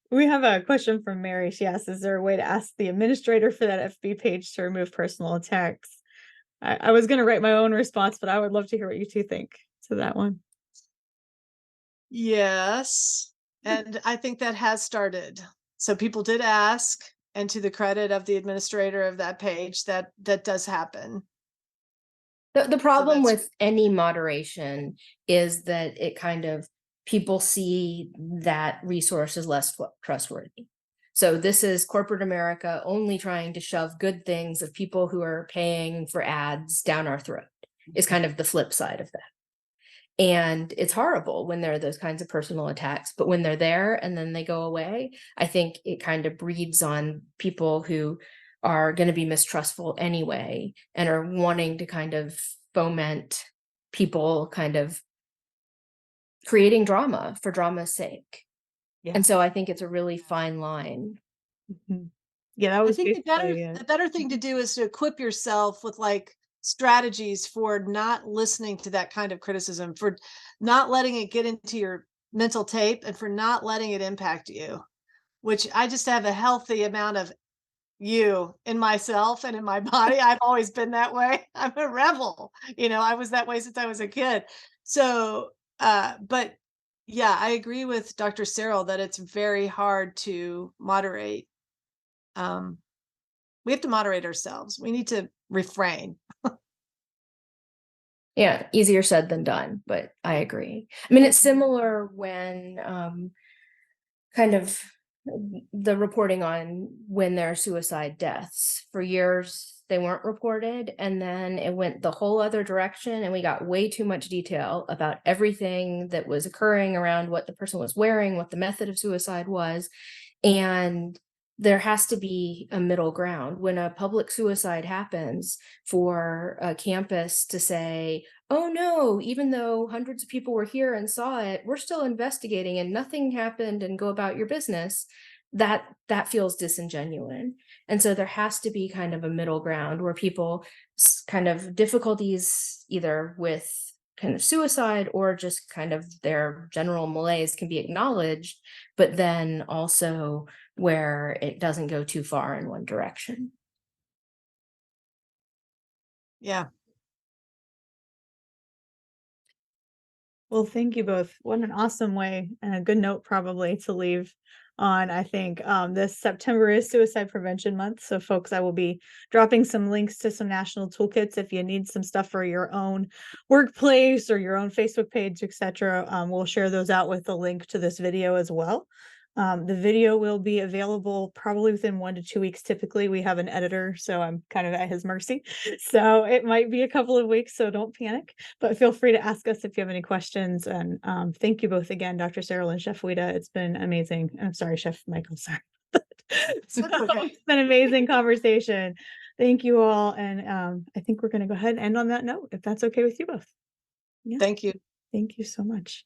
We have a question from Mary. She asks, is there a way to ask the administrator for that FB page to remove personal attacks? I was going to write my own response, but I would love to hear what you two think to that one. Yes. And I think that has started. So people did ask, and to the credit of the administrator of that page, that does happen. The problem that's- with any moderation is that it kind of, people see that resource as less trustworthy. So this is corporate America only trying to shove good things of people who are paying for ads down our throat, is kind of the flip side of that. And it's horrible when there are those kinds of personal attacks, but when they're there and then they go away, I think it kind of breeds on people who are going to be mistrustful anyway and are wanting to kind of foment people kind of creating drama for drama's sake. Yeah. And so I think it's a really fine line. Mhm. Yeah, that I was think basically the better thing to do is to equip yourself with like strategies for not listening to that kind of criticism, for not letting it get into your mental tape, and for not letting it impact you, which I just have a healthy amount of you in myself and in my body. I've always been that way. I'm a rebel. I was that way since I was a kid. So, but yeah, I agree with Dr. Cerel that it's very hard to moderate. We have to moderate ourselves. We need to refrain. Yeah, easier said than done, but I agree. I mean, it's similar when kind of the reporting on when there are suicide deaths. For years, they weren't reported, and then it went the whole other direction, and we got way too much detail about everything that was occurring around what the person was wearing, what the method of suicide was. And there has to be a middle ground. When a public suicide happens, for a campus to say, oh no, even though hundreds of people were here and saw it, we're still investigating and nothing happened, and go about your business, that feels disingenuous. And so there has to be kind of a middle ground where people kind of difficulties either with kind of suicide or just kind of their general malaise can be acknowledged, but then also where it doesn't go too far in one direction. Yeah. Well, thank you both. What an awesome way and a good note probably to leave on. I think this September is Suicide Prevention Month. So folks, I will be dropping some links to some national toolkits if you need some stuff for your own workplace or your own Facebook page, etc. We'll share those out with the link to this video as well. The video will be available probably within 1 to 2 weeks. Typically, we have an editor, so I'm kind of at his mercy. So it might be a couple of weeks, so don't panic. But feel free to ask us if you have any questions. And thank you both again, Dr. Cerel and Chef Ouita. It's been amazing. I'm sorry, Chef Michael. Sorry. So, Okay. it's been an amazing conversation. Thank you all. And I think we're going to go ahead and end on that note, if that's okay with you both. Yeah. Thank you. Thank you so much.